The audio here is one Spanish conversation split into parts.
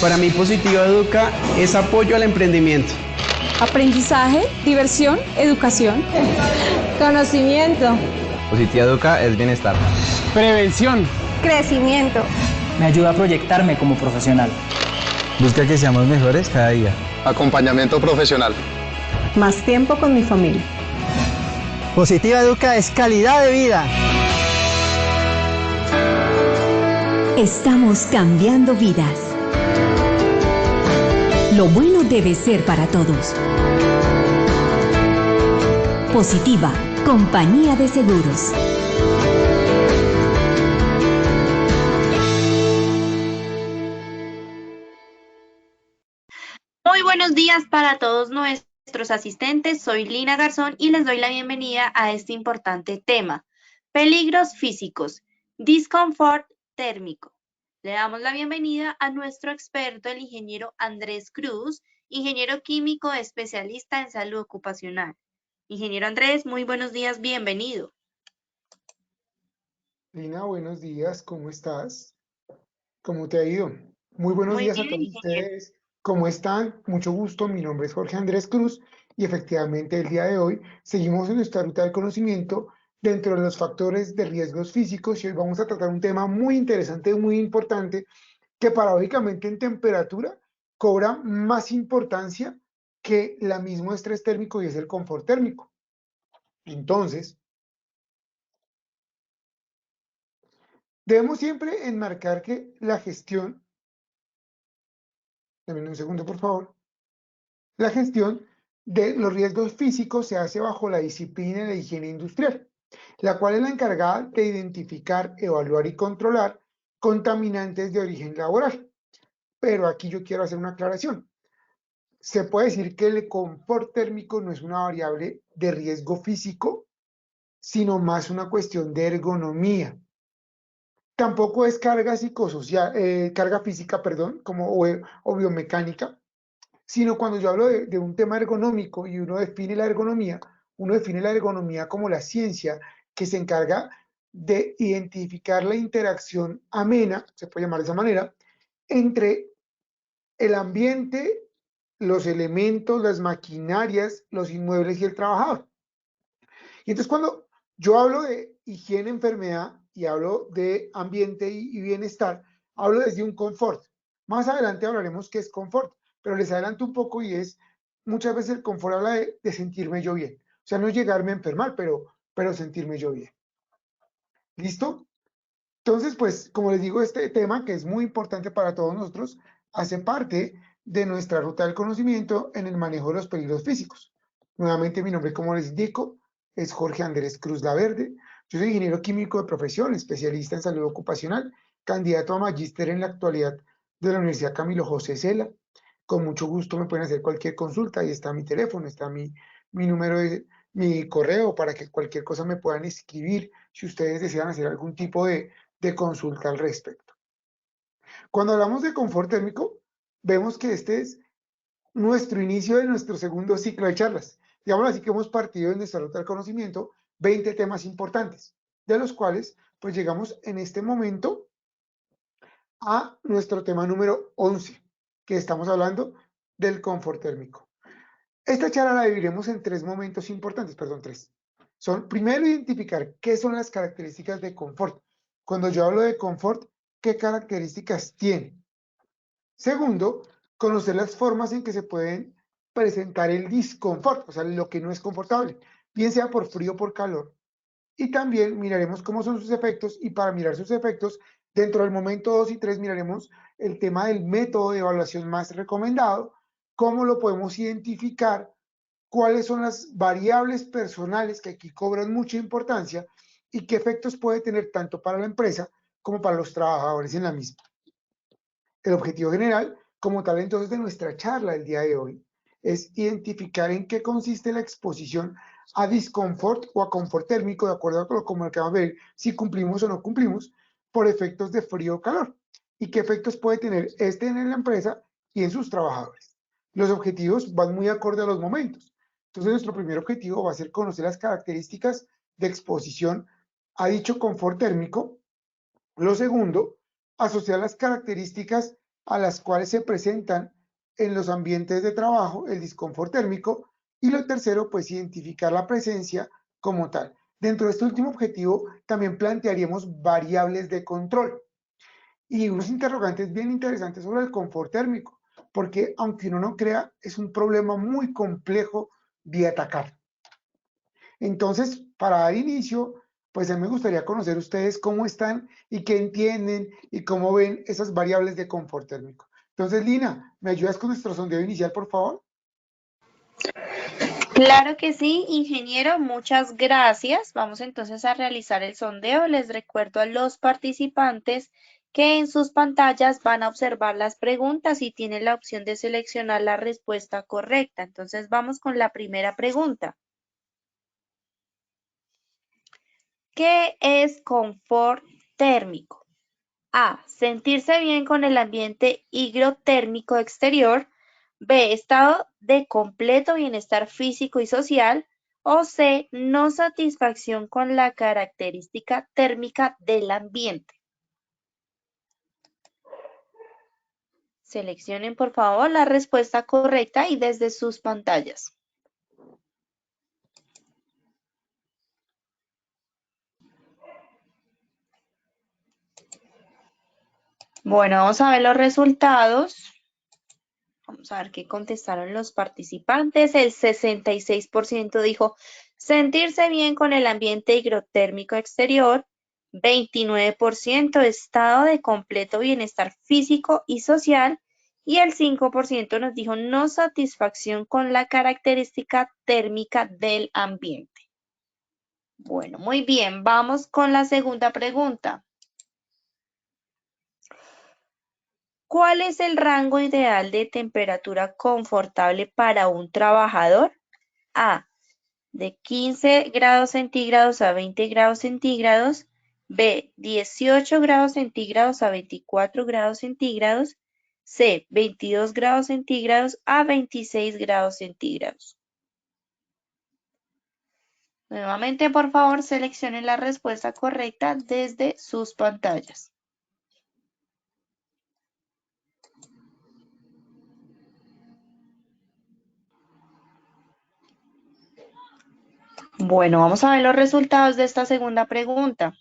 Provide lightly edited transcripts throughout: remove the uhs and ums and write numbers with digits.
Para mí, Positiva Educa es apoyo al emprendimiento. Aprendizaje, diversión, educación. Conocimiento. Positiva Educa es bienestar. Prevención. Crecimiento. Me ayuda a proyectarme como profesional. Busca que seamos mejores cada día. Acompañamiento profesional. Más tiempo con mi familia. Positiva Educa es calidad de vida. Estamos cambiando vidas. Lo bueno debe ser para todos. Positiva, compañía de seguros. Muy buenos días para todos nuestros asistentes. Soy Lina Garzón y les doy la bienvenida a este importante tema: peligros físicos, disconfort térmico. Le damos la bienvenida a nuestro experto, el ingeniero Andrés Cruz, ingeniero químico especialista en salud ocupacional. Ingeniero Andrés, muy buenos días, bienvenido. Lina, buenos días, ¿cómo estás? ¿Cómo te ha ido? Muy buenos días a todos ustedes. ¿Cómo están? Mucho gusto, mi nombre es Jorge Andrés Cruz y efectivamente el día de hoy seguimos en nuestra ruta del conocimiento dentro de los factores de riesgos físicos y hoy vamos a tratar un tema muy interesante, muy importante, que paradójicamente en temperatura cobra más importancia que el mismo estrés térmico y es el confort térmico. Entonces, debemos siempre enmarcar que la gestión, denme un segundo por favor, la gestión de los riesgos físicos se hace bajo la disciplina de la higiene industrial, la cual es la encargada de identificar, evaluar y controlar contaminantes de origen laboral. Pero aquí yo quiero hacer una aclaración. Se puede decir que el confort térmico no es una variable de riesgo físico, sino más una cuestión de ergonomía. Tampoco es carga psicosocial, carga física, perdón, o biomecánica, sino cuando yo hablo de un tema ergonómico y uno define la ergonomía como la ciencia que se encarga de identificar la interacción amena, se puede llamar de esa manera, entre el ambiente, los elementos, las maquinarias, los inmuebles y el trabajador. Y entonces cuando yo hablo de higiene, enfermedad y hablo de ambiente y bienestar, hablo desde un confort. Más adelante hablaremos qué es confort, pero les adelanto un poco y es, muchas veces el confort habla de sentirme yo bien. O sea, no llegarme a enfermar, pero sentirme yo bien. ¿Listo? Entonces, pues, como les digo, este tema que es muy importante para todos nosotros, hace parte de nuestra ruta del conocimiento en el manejo de los peligros físicos. Nuevamente, mi nombre, como les indico, es Jorge Andrés Cruz Laverde. Yo soy ingeniero químico de profesión, especialista en salud ocupacional, candidato a magíster en la actualidad de la Universidad Camilo José Cela. Con mucho gusto me pueden hacer cualquier consulta, ahí está mi teléfono, está mi número mi correo para que cualquier cosa me puedan escribir si ustedes desean hacer algún tipo de consulta al respecto. Cuando hablamos de confort térmico, vemos que este es nuestro inicio de nuestro segundo ciclo de charlas. Digamos así que hemos partido en nuestra ruta del conocimiento 20 temas importantes, de los cuales pues llegamos en este momento a nuestro tema número 11, que estamos hablando del confort térmico. Esta charla la dividiremos en tres momentos importantes, tres. Son, primero, identificar qué son las características de confort. Cuando yo hablo de confort, ¿qué características tiene? Segundo, conocer las formas en que se pueden presentar el disconfort, o sea, lo que no es confortable, bien sea por frío o por calor. Y también miraremos cómo son sus efectos y para mirar sus efectos, dentro del momento 2 y 3 miraremos el tema del método de evaluación más recomendado, cómo lo podemos identificar, cuáles son las variables personales que aquí cobran mucha importancia y qué efectos puede tener tanto para la empresa como para los trabajadores en la misma. El objetivo general, como tal entonces de nuestra charla el día de hoy, es identificar en qué consiste la exposición a disconfort o a confort térmico, de acuerdo a como acabamos de ver, si cumplimos o no cumplimos, por efectos de frío o calor, y qué efectos puede tener este en la empresa y en sus trabajadores. Los objetivos van muy acorde a los momentos. Entonces, nuestro primer objetivo va a ser conocer las características de exposición a dicho confort térmico. Lo segundo, asociar las características a las cuales se presentan en los ambientes de trabajo el disconfort térmico, y lo tercero, pues identificar la presencia como tal. Dentro de este último objetivo también plantearíamos variables de control y unos interrogantes bien interesantes sobre el confort térmico, porque aunque uno no crea, es un problema muy complejo de atacar. Entonces, para dar inicio, pues a mí me gustaría conocer ustedes cómo están y qué entienden y cómo ven esas variables de confort térmico. Entonces, Lina, ¿me ayudas con nuestro sondeo inicial, por favor? Claro que sí, ingeniero, muchas gracias. Vamos entonces a realizar el sondeo. Les recuerdo a los participantes que en sus pantallas van a observar las preguntas y tienen la opción de seleccionar la respuesta correcta. Entonces vamos con la primera pregunta. ¿Qué es confort térmico? A. Sentirse bien con el ambiente higrotérmico exterior. B. Estado de completo bienestar físico y social. O C. No satisfacción con la característica térmica del ambiente. Seleccionen por favor la respuesta correcta y desde sus pantallas. Bueno, vamos a ver los resultados. Vamos a ver qué contestaron los participantes. El 66% dijo sentirse bien con el ambiente higrotérmico exterior. 29% estado de completo bienestar físico y social. Y el 5% nos dijo no satisfacción con la característica térmica del ambiente. Bueno, muy bien. Vamos con la segunda pregunta. ¿Cuál es el rango ideal de temperatura confortable para un trabajador? A. De 15 grados centígrados a 20 grados centígrados. B. 18 grados centígrados a 24 grados centígrados. C. 22 grados centígrados a 26 grados centígrados. Nuevamente, por favor, seleccionen la respuesta correcta desde sus pantallas. Bueno, vamos a ver los resultados de esta segunda pregunta.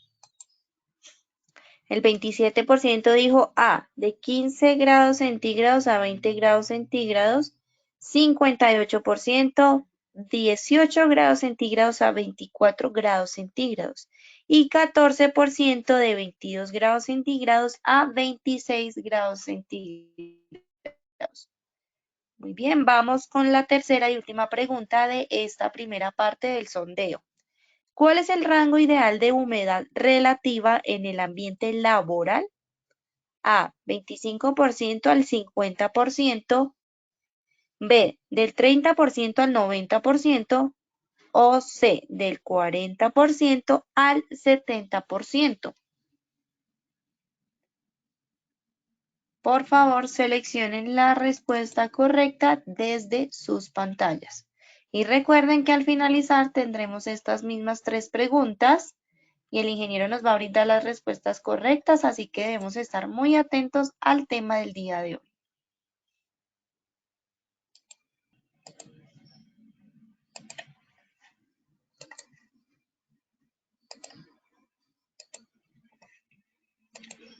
El 27% dijo A, de 15 grados centígrados a 20 grados centígrados, 58%, 18 grados centígrados a 24 grados centígrados y 14% de 22 grados centígrados a 26 grados centígrados. Muy bien, vamos con la tercera y última pregunta de esta primera parte del sondeo. ¿Cuál es el rango ideal de humedad relativa en el ambiente laboral? A, 25% al 50%, B, del 30% al 90%, o C, del 40% al 70%. Por favor, seleccionen la respuesta correcta desde sus pantallas. Y recuerden que al finalizar tendremos estas mismas 3 preguntas y el ingeniero nos va a brindar las respuestas correctas, así que debemos estar muy atentos al tema del día de hoy.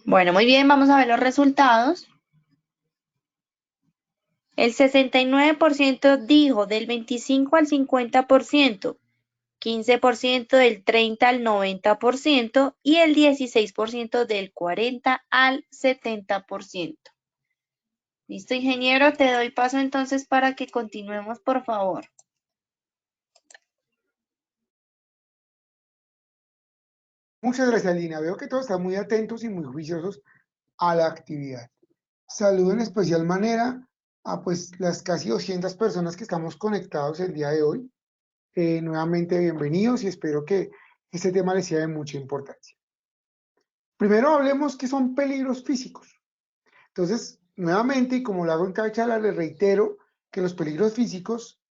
Bueno, muy bien, vamos a ver los resultados. El 69% dijo del 25 al 50%, 15% del 30 al 90% y el 16% del 40 al 70%. Listo, ingeniero, te doy paso entonces para que continuemos, por favor. Muchas gracias, Lina. Veo que todos están muy atentos y muy juiciosos a la actividad. Saludo en especial manera a pues las casi 200 personas que estamos conectados el día de hoy. Nuevamente bienvenidos y espero que este tema les sea de mucha importancia. Primero hablemos qué son peligros físicos. Entonces, nuevamente, y como lo hago en cada charla, les reitero que los peligros físicos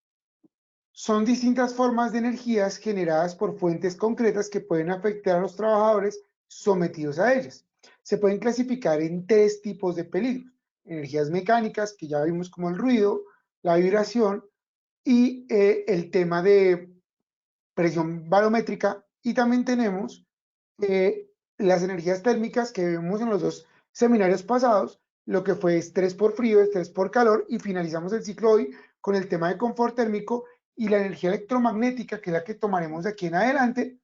son distintas formas de energías generadas por fuentes concretas que pueden afectar a los trabajadores sometidos a ellas. Se pueden clasificar en 3 tipos de peligros. energías mecánicas, que ya vimos como el ruido, la vibración y el tema de presión barométrica. Y también tenemos las energías térmicas que vimos en los dos seminarios pasados, lo que fue estrés por frío, estrés por calor, y finalizamos el ciclo hoy con el tema de confort térmico y la energía electromagnética, que es la que tomaremos de aquí en adelante,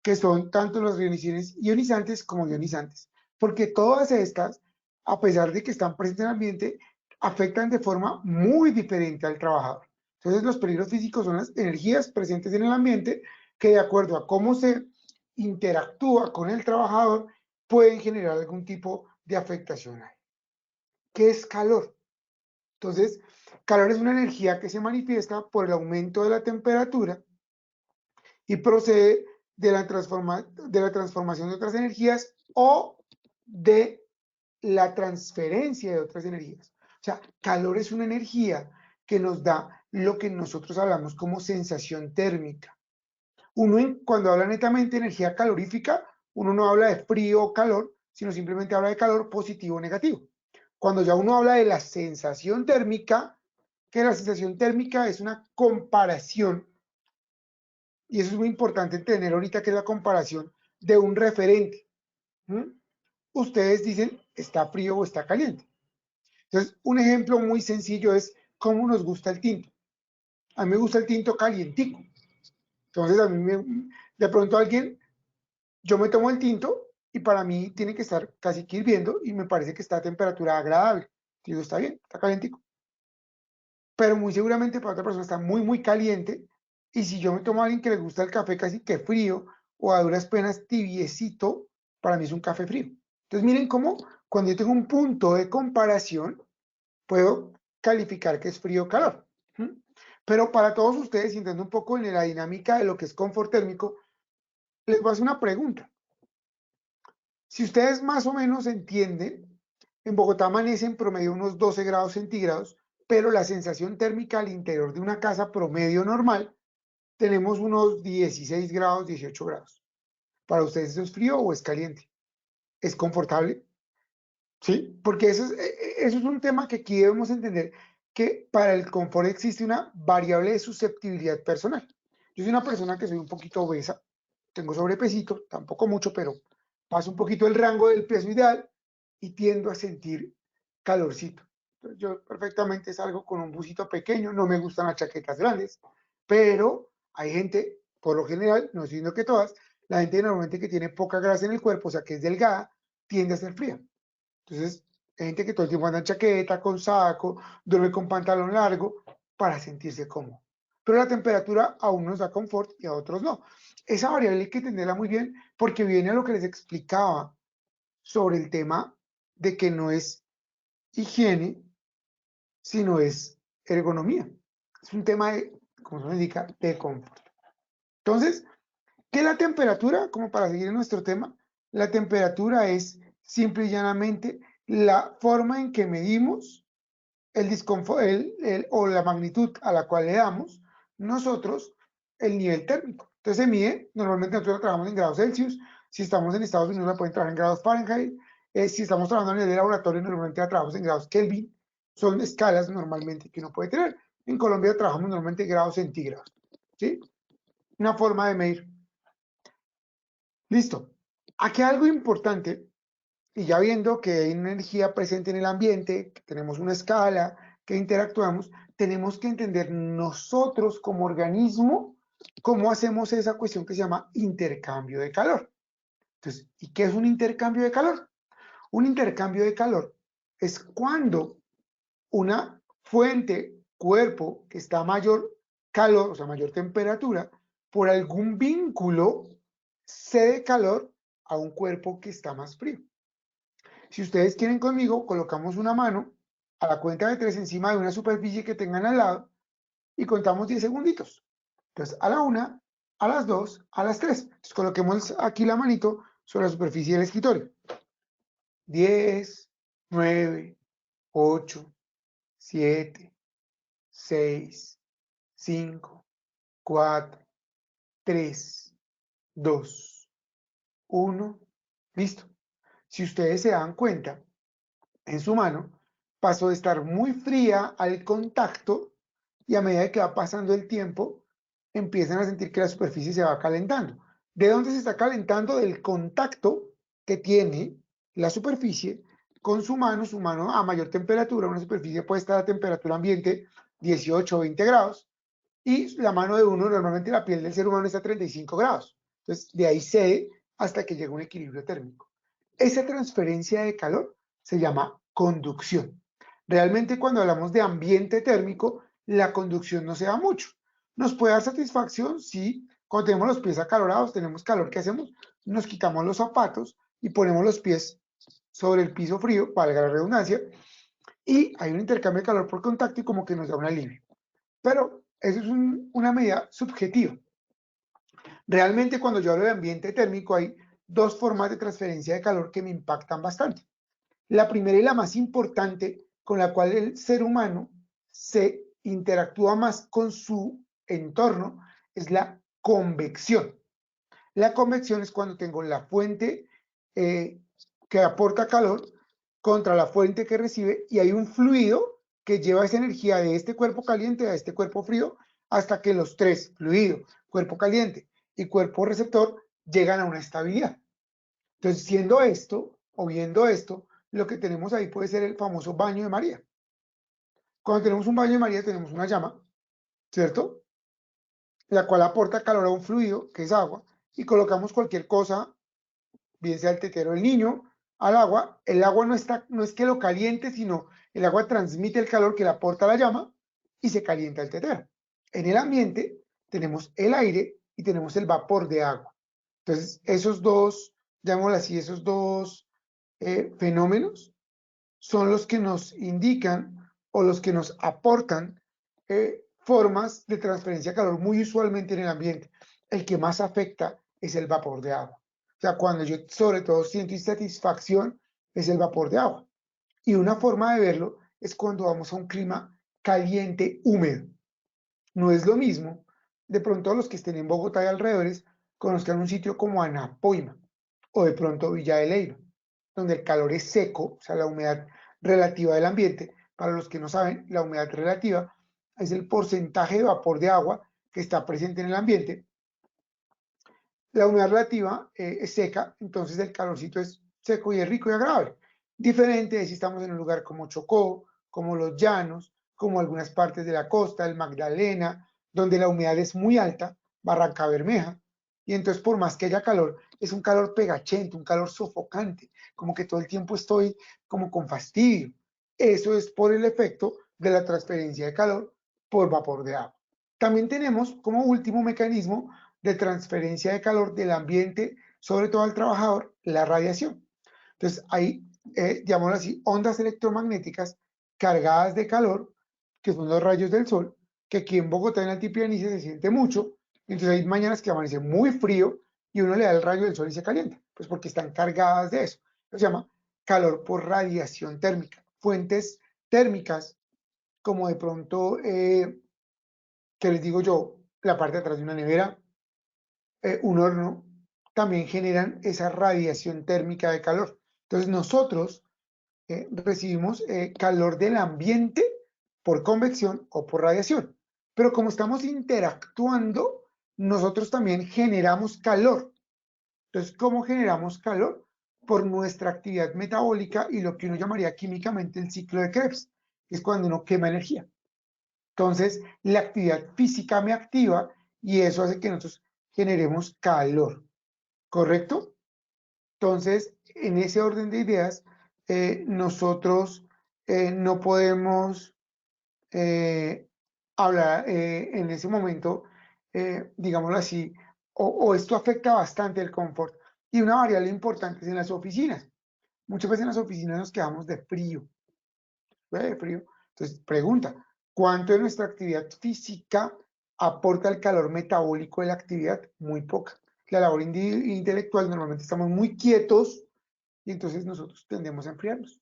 que son tanto las reacciones ionizantes como ionizantes, porque todas estas, a pesar de que están presentes en el ambiente, afectan de forma muy diferente al trabajador. Entonces, los peligros físicos son las energías presentes en el ambiente que, de acuerdo a cómo se interactúa con el trabajador, pueden generar algún tipo de afectación. ¿Qué es calor? Entonces, calor es una energía que se manifiesta por el aumento de la temperatura y procede de la transformación de otras energías o de la transferencia de otras energías. O sea, calor es una energía que nos da lo que nosotros hablamos como sensación térmica. Cuando habla netamente de energía calorífica, uno no habla de frío o calor, sino simplemente habla de calor positivo o negativo. Cuando ya uno habla de la sensación térmica, que la sensación térmica es una comparación, y eso es muy importante entender ahorita, que es la comparación de un referente. Ustedes dicen, ¿está frío o está caliente? Entonces, un ejemplo muy sencillo es cómo nos gusta el tinto. A mí me gusta el tinto calientico. Entonces, de pronto yo me tomo el tinto y para mí tiene que estar casi que hirviendo y me parece que está a temperatura agradable. Digo, está bien, está calientico. Pero muy seguramente para otra persona está muy, muy caliente. Y si yo me tomo a alguien que le gusta el café casi que frío o a duras penas tibiecito, para mí es un café frío. Entonces miren cómo cuando yo tengo un punto de comparación, puedo calificar que es frío o calor. Pero para todos ustedes, entrando un poco en la dinámica de lo que es confort térmico, les voy a hacer una pregunta. Si ustedes más o menos entienden, en Bogotá amanece en promedio unos 12 grados centígrados, pero la sensación térmica al interior de una casa promedio normal, tenemos unos 16 grados, 18 grados. ¿Para ustedes eso es frío o es caliente? ¿Es confortable? ¿Sí? Porque eso es un tema que aquí debemos entender, que para el confort existe una variable de susceptibilidad personal. Yo soy una persona que soy un poquito obesa, tengo sobrepesito, tampoco mucho, pero paso un poquito el rango del peso ideal y tiendo a sentir calorcito. Entonces, yo perfectamente salgo con un busito pequeño, no me gustan las chaquetas grandes, pero hay gente, por lo general, no estoy diciendo que todas, la gente normalmente que tiene poca grasa en el cuerpo, o sea, que es delgada, tiende a ser fría. Entonces, hay gente que todo el tiempo anda en chaqueta, con saco, duerme con pantalón largo para sentirse cómodo. Pero la temperatura a unos nos da confort y a otros no. Esa variable hay que entenderla muy bien porque viene a lo que les explicaba sobre el tema de que no es higiene, sino es ergonomía. Es un tema de, como se indica, de confort. Entonces, ¿qué es la temperatura? Como para seguir en nuestro tema, la temperatura es simple y llanamente la forma en que medimos el disconfort o la magnitud a la cual le damos nosotros el nivel térmico. Entonces se mide, normalmente nosotros trabajamos en grados Celsius, si estamos en Estados Unidos la pueden trabajar en grados Fahrenheit, si estamos trabajando a nivel de laboratorio normalmente la trabajamos en grados Kelvin, son escalas normalmente que uno puede tener. En Colombia trabajamos normalmente en grados centígrados, ¿sí? Una forma de medir. Listo. Aquí algo importante, y ya viendo que hay una energía presente en el ambiente, que tenemos una escala, que interactuamos, tenemos que entender nosotros como organismo cómo hacemos esa cuestión que se llama intercambio de calor. Entonces, ¿y qué es un intercambio de calor? Un intercambio de calor es cuando una fuente, cuerpo, que está a mayor calor, o sea, mayor temperatura, por algún vínculo cede calor a un cuerpo que está más frío. Si ustedes quieren conmigo, colocamos una mano a la cuenta de 3 encima de una superficie que tengan al lado y contamos 10 segunditos. Entonces, a la 1, a las 2, a las 3. Entonces, coloquemos aquí la manito sobre la superficie del escritorio. 10, 9, 8, 7, 6, 5, 4, 3, 2, 1. Listo. Si ustedes se dan cuenta, en su mano, pasó de estar muy fría al contacto y a medida que va pasando el tiempo, empiezan a sentir que la superficie se va calentando. ¿De dónde se está calentando? Del contacto que tiene la superficie con su mano a mayor temperatura. Una superficie puede estar a temperatura ambiente 18 o 20 grados y la mano de uno, normalmente la piel del ser humano está a 35 grados. Entonces, de ahí cede hasta que llega a un equilibrio térmico. Esa transferencia de calor se llama conducción. Realmente cuando hablamos de ambiente térmico, la conducción no se da mucho. ¿Nos puede dar satisfacción? Sí. Cuando tenemos los pies acalorados, tenemos calor, ¿qué hacemos? Nos quitamos los zapatos y ponemos los pies sobre el piso frío, valga la redundancia, y hay un intercambio de calor por contacto y como que nos da un alivio. Pero eso es una medida subjetiva. Realmente cuando yo hablo de ambiente térmico hay dos formas de transferencia de calor que me impactan bastante. La primera y la más importante, con la cual el ser humano se interactúa más con su entorno, es la convección. La convección es cuando tengo la fuente que aporta calor contra la fuente que recibe y hay un fluido que lleva esa energía de este cuerpo caliente a este cuerpo frío hasta que los tres, fluido, cuerpo caliente y cuerpo receptor, llegan a una estabilidad. Entonces, siendo esto o viendo esto, lo que tenemos ahí puede ser el famoso baño de María. Cuando tenemos un baño de María tenemos una llama, ¿cierto? La cual aporta calor a un fluido, que es agua, y colocamos cualquier cosa, bien sea el tetero del niño, al agua. El agua no es que lo caliente, sino el agua transmite el calor que le aporta la llama y se calienta el tetero. En el ambiente tenemos el aire y tenemos el vapor de agua. Entonces, esos dos, llamémoslo así, esos dos fenómenos son los que nos indican o los que nos aportan formas de transferencia de calor muy usualmente en el ambiente. El que más afecta es el vapor de agua. O sea, cuando yo sobre todo siento insatisfacción es el vapor de agua. Y una forma de verlo es cuando vamos a un clima caliente, húmedo. No es lo mismo, de pronto los que estén en Bogotá y alrededores conozcan un sitio como Anapoima o de pronto Villa de Leyva, donde el calor es seco, o sea, la humedad relativa del ambiente. Para los que no saben, la humedad relativa es el porcentaje de vapor de agua que está presente en el ambiente. La humedad relativa es seca, entonces el calorcito es seco y es rico y agradable. Diferente de si estamos en un lugar como Chocó, como los Llanos, como algunas partes de la costa, el Magdalena, donde la humedad es muy alta, Barranca Bermeja, y entonces por más que haya calor, es un calor pegachento, un calor sofocante, como que todo el tiempo estoy como con fastidio. Eso es por el efecto de la transferencia de calor por vapor de agua. También tenemos como último mecanismo de transferencia de calor del ambiente, sobre todo al trabajador, la radiación. Entonces hay, digámoslo así, ondas electromagnéticas cargadas de calor, que son los rayos del sol, que aquí en Bogotá en Altiplanicie se siente mucho. Entonces hay mañanas que amanece muy frío y uno le da el rayo del sol y se calienta, pues porque están cargadas de eso. Se llama calor por radiación térmica. Fuentes térmicas, como de pronto, ¿qué les digo yo? La parte de atrás de una nevera, un horno, también generan esa radiación térmica de calor. Entonces nosotros recibimos calor del ambiente por convección o por radiación. Pero como estamos interactuando, nosotros también generamos calor. Entonces, ¿cómo generamos calor? Por nuestra actividad metabólica y lo que uno llamaría químicamente el ciclo de Krebs, que es cuando uno quema energía. Entonces, la actividad física me activa y eso hace que nosotros generemos calor, ¿correcto? Entonces, en ese orden de ideas, nosotros no podemos hablar en ese momento, digámoslo así, o esto afecta bastante el confort. Y una variable importante es en las oficinas. Muchas veces en las oficinas nos quedamos de frío. De frío. Entonces, pregunta, ¿cuánto de nuestra actividad física aporta el calor metabólico de la actividad? Muy poca. La labor intelectual normalmente estamos muy quietos y entonces nosotros tendemos a enfriarnos.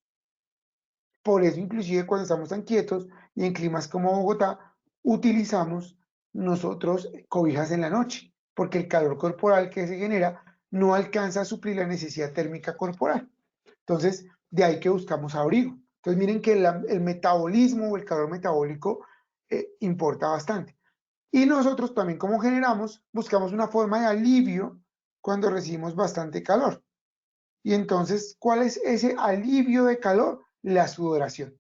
Por eso, inclusive cuando estamos tan quietos y en climas como Bogotá, utilizamos nosotros cobijas en la noche, porque el calor corporal que se genera no alcanza a suplir la necesidad térmica corporal. Entonces, de ahí que buscamos abrigo. Entonces miren que el metabolismo o el calor metabólico importa bastante. Y nosotros también como generamos, buscamos una forma de alivio cuando recibimos bastante calor. Y entonces, ¿cuál es ese alivio de calor? La sudoración.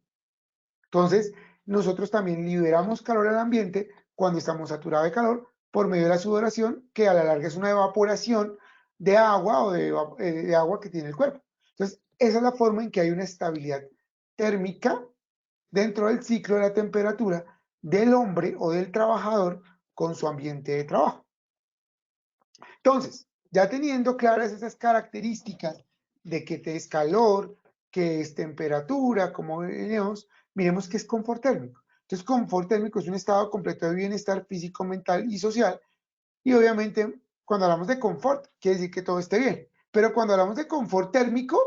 Entonces, nosotros también liberamos calor al ambiente cuando estamos saturados de calor por medio de la sudoración, que a la larga es una evaporación de agua o de agua que tiene el cuerpo. Entonces, esa es la forma en que hay una estabilidad térmica dentro del ciclo de la temperatura del hombre o del trabajador con su ambiente de trabajo. Entonces, ya teniendo claras esas características de que es calor, que es temperatura, como veremos, miremos qué es confort térmico. Entonces, confort térmico es un estado completo de bienestar físico, mental y social. Y obviamente, cuando hablamos de confort, quiere decir que todo esté bien. Pero cuando hablamos de confort térmico,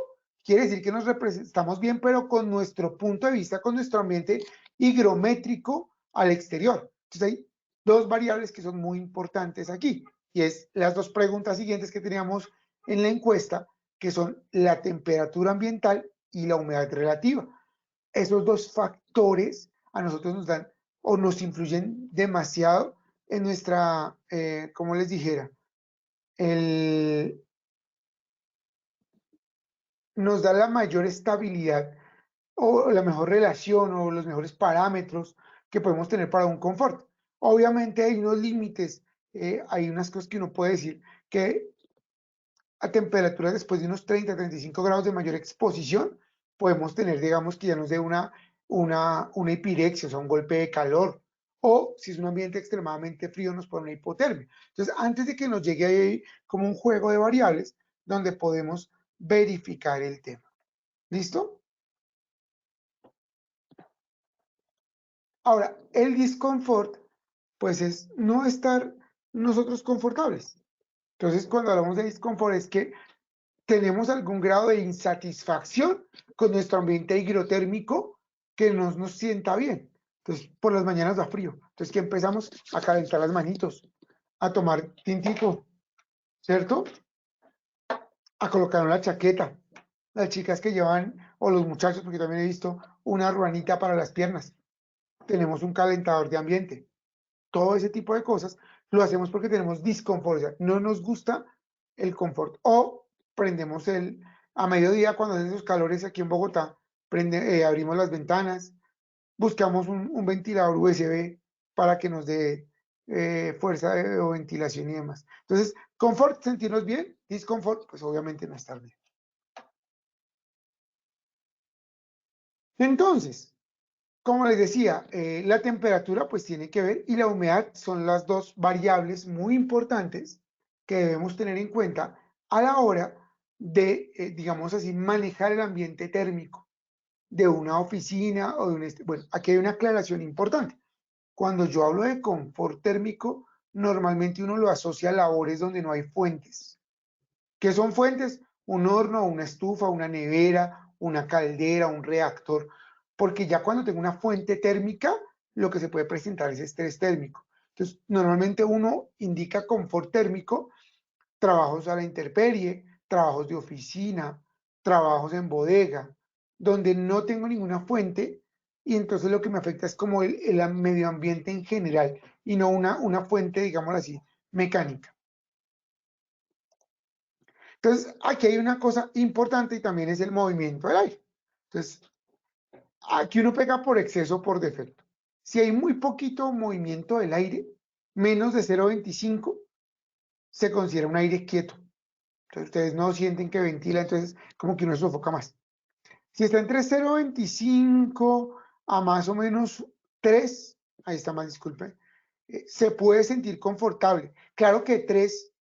quiere decir que nos estamos bien, pero con nuestro punto de vista, con nuestro ambiente higrométrico al exterior. Entonces, hay dos variables que son muy importantes aquí. Y es las dos preguntas siguientes que teníamos en la encuesta, que son la temperatura ambiental y la humedad relativa. Esos dos factores a nosotros nos dan o nos influyen demasiado en nuestra, como les dijera, nos da la mayor estabilidad o la mejor relación o los mejores parámetros que podemos tener para un confort. Obviamente hay unos límites, hay unas cosas que uno puede decir que a temperaturas después de unos 30-35 grados de mayor exposición, podemos tener, digamos, que ya nos dé una hipirexia, o sea, un golpe de calor, o si es un ambiente extremadamente frío, nos pone una hipotermia. Entonces, antes de que nos llegue ahí como un juego de variables, donde podemos verificar el tema. ¿Listo? Ahora, el disconfort, pues es no estar nosotros confortables. Entonces, cuando hablamos de disconfort es que tenemos algún grado de insatisfacción con nuestro ambiente higrotérmico que no nos sienta bien. Entonces, por las mañanas da frío. Entonces, que empezamos a calentar las manitos, a tomar tintico, ¿cierto? A colocar una chaqueta. Las chicas que llevan, o los muchachos, porque también he visto, una ruanita para las piernas. Tenemos un calentador de ambiente. Todo ese tipo de cosas lo hacemos porque tenemos disconfort, o sea, no nos gusta el confort. O prendemos a mediodía cuando hacen esos calores aquí en Bogotá, abrimos las ventanas, buscamos un ventilador USB para que nos dé fuerza o ventilación y demás. Entonces, confort, sentirnos bien, disconfort, pues obviamente no estar bien. Entonces, como les decía, la temperatura pues tiene que ver y la humedad son las dos variables muy importantes que debemos tener en cuenta a la hora de, digamos así, manejar el ambiente térmico de una oficina o de un... Bueno, aquí hay una aclaración importante. Cuando yo hablo de confort térmico, normalmente uno lo asocia a labores donde no hay fuentes. ¿Qué son fuentes? Un horno, una estufa, una nevera, una caldera, un reactor, porque ya cuando tengo una fuente térmica, lo que se puede presentar es estrés térmico. Entonces, normalmente uno indica confort térmico, trabajos a la intemperie, trabajos de oficina, trabajos en bodega, donde no tengo ninguna fuente y entonces lo que me afecta es como el medio ambiente en general y no una fuente, digámoslo así, mecánica. Entonces, aquí hay una cosa importante y también es el movimiento del aire. Entonces, aquí uno pega por exceso o por defecto. Si hay muy poquito movimiento del aire, menos de 0,25, se considera un aire quieto. Entonces, ustedes no sienten que ventila, entonces como que uno se sofoca más. Si está entre 0,25 a más o menos 3, ahí está más, disculpe, se puede sentir confortable. Claro que 3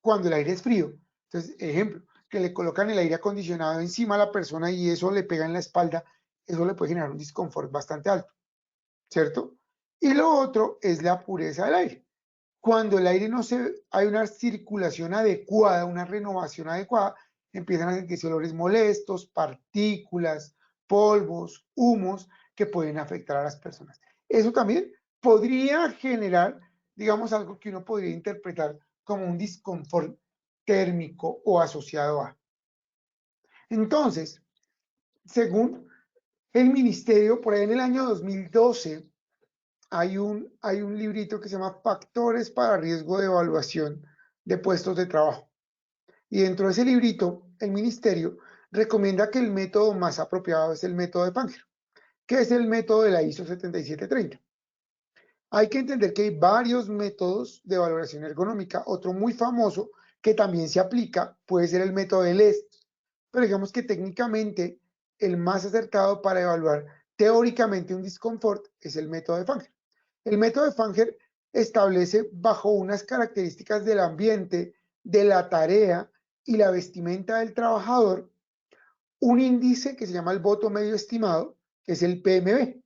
cuando el aire es frío. Entonces, ejemplo, que le colocan el aire acondicionado encima a la persona y eso le pega en la espalda, eso le puede generar un disconfort bastante alto, ¿cierto? Y lo otro es la pureza del aire. Cuando el aire hay una circulación adecuada, una renovación adecuada, empiezan a sentirse olores molestos, partículas, polvos, humos que pueden afectar a las personas. Eso también podría generar, digamos, algo que uno podría interpretar como un disconfort térmico o asociado a. Entonces, según el ministerio, por ahí en el año 2012, hay un librito que se llama Factores para Riesgo de Evaluación de Puestos de Trabajo. Y dentro de ese librito, el ministerio recomienda que el método más apropiado es el método de Fanger, que es el método de la ISO 7730. Hay que entender que hay varios métodos de valoración ergonómica. Otro muy famoso que también se aplica puede ser el método de LEST, pero digamos que técnicamente el más acertado para evaluar teóricamente un disconfort es el método de Fanger. El método de Fanger establece bajo unas características del ambiente, de la tarea y la vestimenta del trabajador un índice que se llama el voto medio estimado, que es el PMB,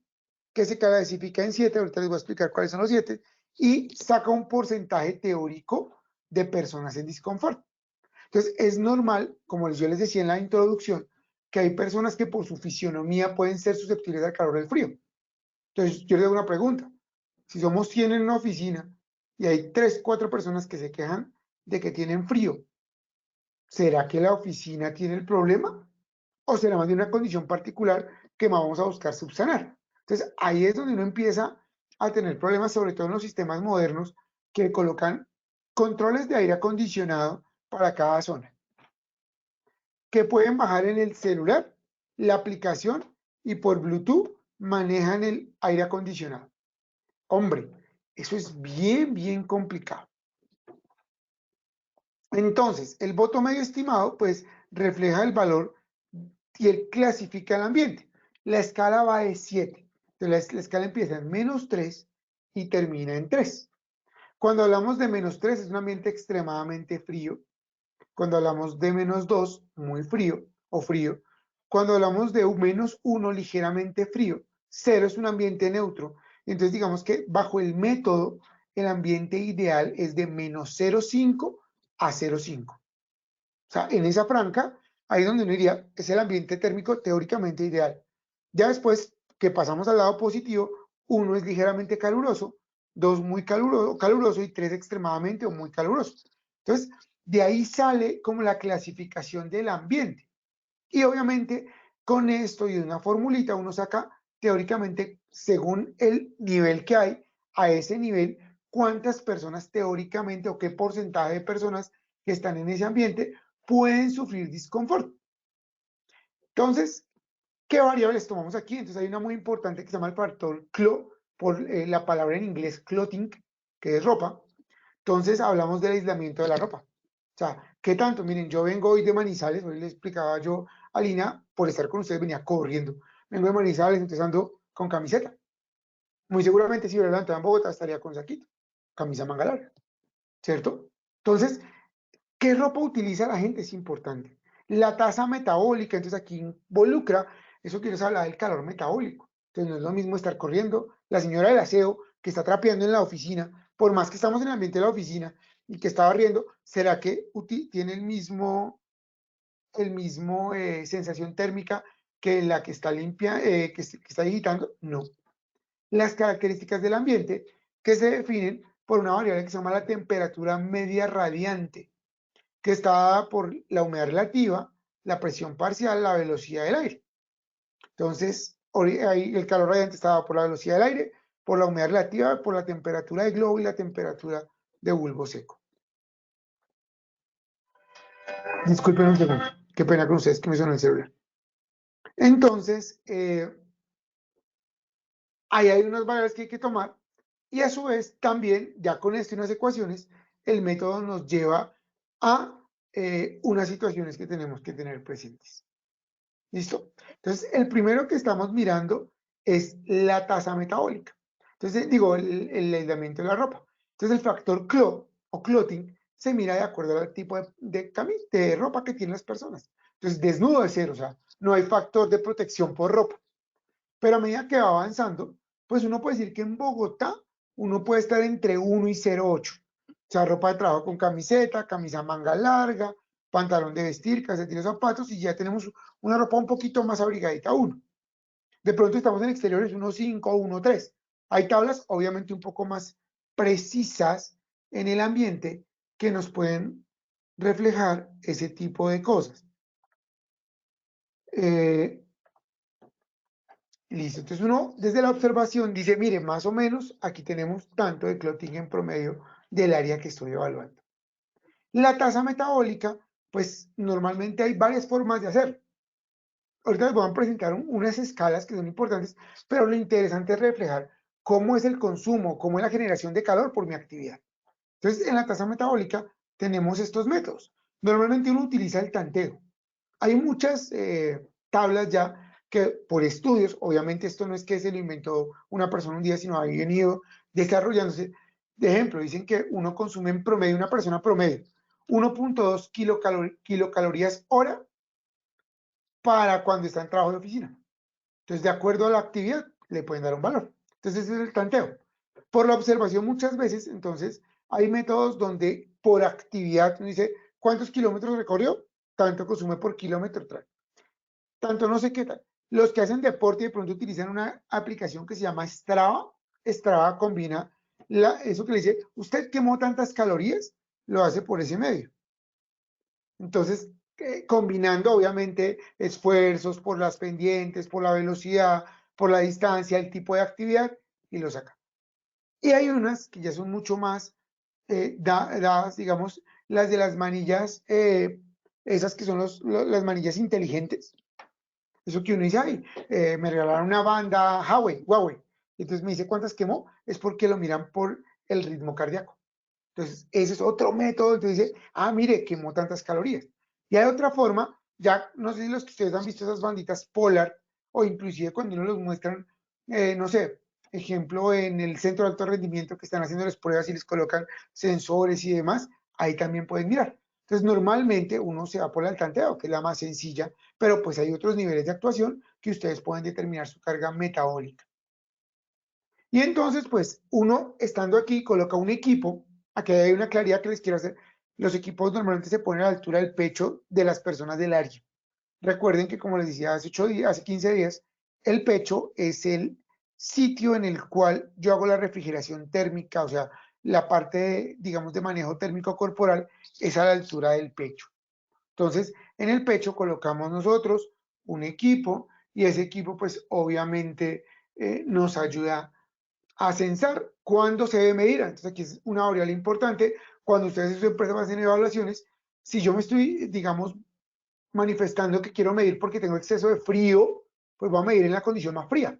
que se clasifica en 7, ahorita les voy a explicar cuáles son los 7, y saca un porcentaje teórico de personas en disconfort. Entonces, es normal, como yo les decía en la introducción, que hay personas que por su fisionomía pueden ser susceptibles al calor o al frío. Entonces, yo les hago una pregunta. Si somos 100 en una oficina y hay 3, 4 personas que se quejan de que tienen frío, ¿será que la oficina tiene el problema? ¿O será más de una condición particular que vamos a buscar subsanar? Entonces, ahí es donde uno empieza a tener problemas, sobre todo en los sistemas modernos que colocan controles de aire acondicionado para cada zona, que pueden bajar en el celular, la aplicación, y por Bluetooth manejan el aire acondicionado. Hombre, eso es bien complicado. Entonces, el voto medio estimado, pues, refleja el valor y él clasifica el ambiente. La escala va de 7. Entonces, la escala empieza en -3 y termina en 3. Cuando hablamos de -3 es un ambiente extremadamente frío. Cuando hablamos de -2, muy frío o frío. Cuando hablamos de -1, ligeramente frío. 0 es un ambiente neutro. Entonces, digamos que bajo el método, el ambiente ideal es de -0,5 a 0,5. O sea, en esa franja, ahí es donde uno diría, es el ambiente térmico teóricamente ideal. Ya después que pasamos al lado positivo, 1 es ligeramente caluroso, 2 muy caluroso y 3 extremadamente o muy caluroso. Entonces, de ahí sale como la clasificación del ambiente. Y obviamente, con esto y de una formulita, uno saca teóricamente, según el nivel que hay, a ese nivel, cuántas personas teóricamente o qué porcentaje de personas que están en ese ambiente pueden sufrir disconfort. Entonces, ¿qué variables tomamos aquí? Entonces hay una muy importante que se llama el factor CLO, por la palabra en inglés clothing, que es ropa. Entonces hablamos del aislamiento de la ropa. O sea, ¿qué tanto? Miren, yo vengo hoy de Manizales, hoy le explicaba yo a Lina, por estar con ustedes venía corriendo. Vengo de Manizales, entonces ando con camiseta. Muy seguramente si hubiera levantado en Bogotá estaría con saquito, camisa manga larga, ¿cierto? Entonces, ¿qué ropa utiliza la gente? Es importante. La tasa metabólica, entonces aquí involucra, eso quiero hablar del calor metabólico. Entonces no es lo mismo estar corriendo, la señora del aseo que está trapeando en la oficina, por más que estamos en el ambiente de la oficina y que está barriendo, ¿será que tiene el mismo sensación térmica que la que está limpia, que está digitando? No. Las características del ambiente que se definen por una variable que se llama la temperatura media radiante, que está dada por la humedad relativa, la presión parcial, la velocidad del aire. Entonces, ahí el calor radiante está dado por la velocidad del aire, por la humedad relativa, por la temperatura de globo y la temperatura de bulbo seco. Disculpen un segundo, qué pena con ustedes que me suena el celular. Entonces, ahí hay unas variables que hay que tomar y a su vez también, ya con esto y unas ecuaciones, el método nos lleva a unas situaciones que tenemos que tener presentes. ¿Listo? Entonces, el primero que estamos mirando es la tasa metabólica. Entonces, digo, el aislamiento de la ropa. Entonces, el factor CLO o clothing se mira de acuerdo al tipo de ropa que tienen las personas. Entonces, desnudo es 0, o sea, no hay factor de protección por ropa. Pero a medida que va avanzando, pues uno puede decir que en Bogotá uno puede estar entre 1 y 0,8. O sea, ropa de trabajo con camiseta, camisa manga larga, pantalón de vestir, calcetines, zapatos, y ya tenemos una ropa un poquito más abrigadita 1. De pronto estamos en exteriores 1,5 o 1,3. Hay tablas obviamente un poco más precisas en el ambiente que nos pueden reflejar ese tipo de cosas. Listo. Entonces uno desde la observación dice, mire, más o menos aquí tenemos tanto de clotting en promedio del área que estoy evaluando. La tasa metabólica, pues normalmente hay varias formas de hacer. Ahorita les voy a presentar unas escalas que son importantes, pero lo interesante es reflejar cómo es el consumo, cómo es la generación de calor por mi actividad. Entonces, en la tasa metabólica tenemos estos métodos. Normalmente uno utiliza el tanteo. Hay muchas tablas ya que por estudios, obviamente esto no es que se lo inventó una persona un día, sino ha venido desarrollándose. De ejemplo, dicen que uno consume en promedio, una persona promedio, 1.2 kilocalorías hora para cuando está en trabajo de oficina. Entonces, de acuerdo a la actividad, le pueden dar un valor. Entonces, ese es el tanteo. Por la observación muchas veces, entonces, hay métodos donde por actividad uno dice, ¿cuántos kilómetros recorrió? Tanto consume por kilómetro trae. Tanto no sé qué tal. Los que hacen deporte de pronto utilizan una aplicación que se llama Strava. Strava combina eso que le dice, usted quemó tantas calorías, lo hace por ese medio. Entonces, combinando obviamente esfuerzos por las pendientes, por la velocidad, por la distancia, el tipo de actividad, y lo saca. Y hay unas que ya son mucho más dadas, digamos, las de las manillas, esas que son las manillas inteligentes. Eso que uno dice, ay, me regalaron una banda Huawei. Entonces me dice cuántas quemó, es porque lo miran por el ritmo cardíaco. Entonces, ese es otro método. Entonces dice, ah, mire, quemó tantas calorías. Y hay otra forma, ya no sé si los que ustedes han visto esas banditas Polar, o inclusive cuando uno los muestran, no sé, ejemplo, en el centro de alto rendimiento que están haciendo las pruebas y les colocan sensores y demás, ahí también pueden mirar. Entonces, normalmente uno se va por el tanteo, que es la más sencilla, pero pues hay otros niveles de actuación que ustedes pueden determinar su carga metabólica. Y entonces, pues, uno estando aquí coloca un equipo. Aquí hay una claridad que les quiero hacer. Los equipos normalmente se ponen a la altura del pecho de las personas del área. Recuerden que, como les decía hace 8 días, hace 15 días, el pecho es el sitio en el cual yo hago la refrigeración térmica, o sea, la parte, digamos, de manejo térmico corporal es a la altura del pecho. Entonces, en el pecho colocamos nosotros un equipo y ese equipo, pues, obviamente nos ayuda a censar cuándo se debe medir. Entonces, aquí es una variable importante. Cuando ustedes en su empresa hacen evaluaciones, si yo me estoy, digamos, manifestando que quiero medir porque tengo exceso de frío, pues voy a medir en la condición más fría.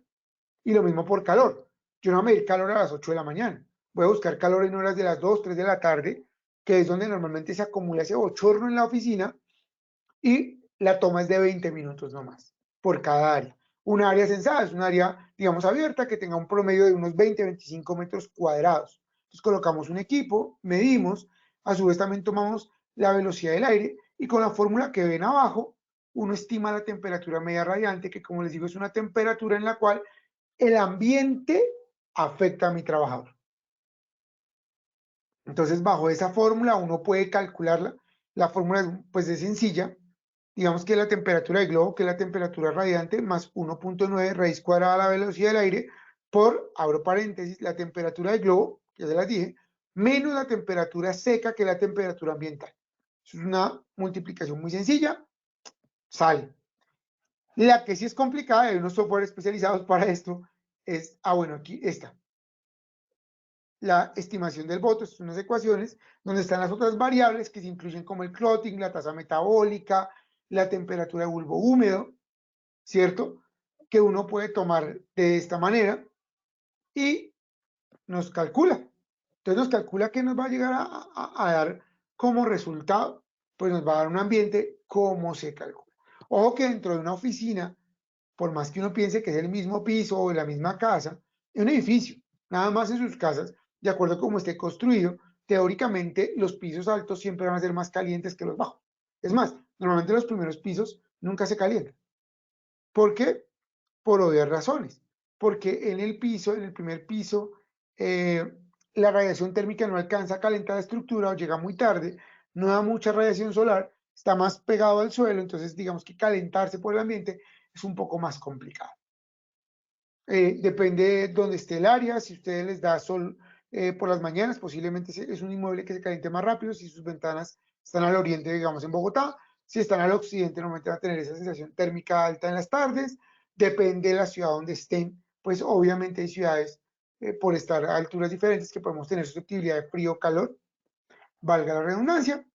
Y lo mismo por calor. Yo no voy a medir calor a las 8 de la mañana. Voy a buscar calor en horas de las 2, 3 de la tarde, que es donde normalmente se acumula ese bochorno en la oficina, y la toma es de 20 minutos nomás por cada área. Un área censada es un área, digamos, abierta que tenga un promedio de unos 20-25 metros cuadrados. Entonces colocamos un equipo, medimos, a su vez también tomamos la velocidad del aire y con la fórmula que ven abajo, uno estima la temperatura media radiante, que como les digo es una temperatura en la cual el ambiente afecta a mi trabajador. Entonces bajo esa fórmula uno puede calcularla. La fórmula pues es sencilla. Digamos que la temperatura del globo, que es la temperatura radiante, más 1.9 raíz cuadrada a la velocidad del aire, por, abro paréntesis, la temperatura del globo, que ya se las dije, menos la temperatura seca, que es la temperatura ambiental. Es una multiplicación muy sencilla, sale. La que sí es complicada, hay unos software especializados para esto, es, bueno, aquí está. La estimación del voto, son unas ecuaciones donde están las otras variables que se incluyen como el clotting, la tasa metabólica, la temperatura de bulbo húmedo, ¿cierto? Que uno puede tomar de esta manera y nos calcula. Entonces nos calcula que nos va a llegar a dar como resultado, pues nos va a dar un ambiente como se calcula. Ojo que dentro de una oficina, por más que uno piense que es el mismo piso o la misma casa, es un edificio, nada más en sus casas, de acuerdo a cómo esté construido, teóricamente los pisos altos siempre van a ser más calientes que los bajos. Es más, normalmente los primeros pisos nunca se calientan. ¿Por qué? Por obvias razones. Porque en el primer piso, la radiación térmica no alcanza a calentar la estructura o llega muy tarde, no da mucha radiación solar, está más pegado al suelo, entonces digamos que calentarse por el ambiente es un poco más complicado. Depende de dónde esté el área, si ustedes les da sol por las mañanas, posiblemente es un inmueble que se caliente más rápido, si sus ventanas están al oriente, digamos en Bogotá, si están al occidente, normalmente van a tener esa sensación térmica alta en las tardes, Depende de la ciudad donde estén, pues obviamente hay ciudades, por estar a alturas diferentes, que podemos tener susceptibilidad de frío o calor, valga la redundancia,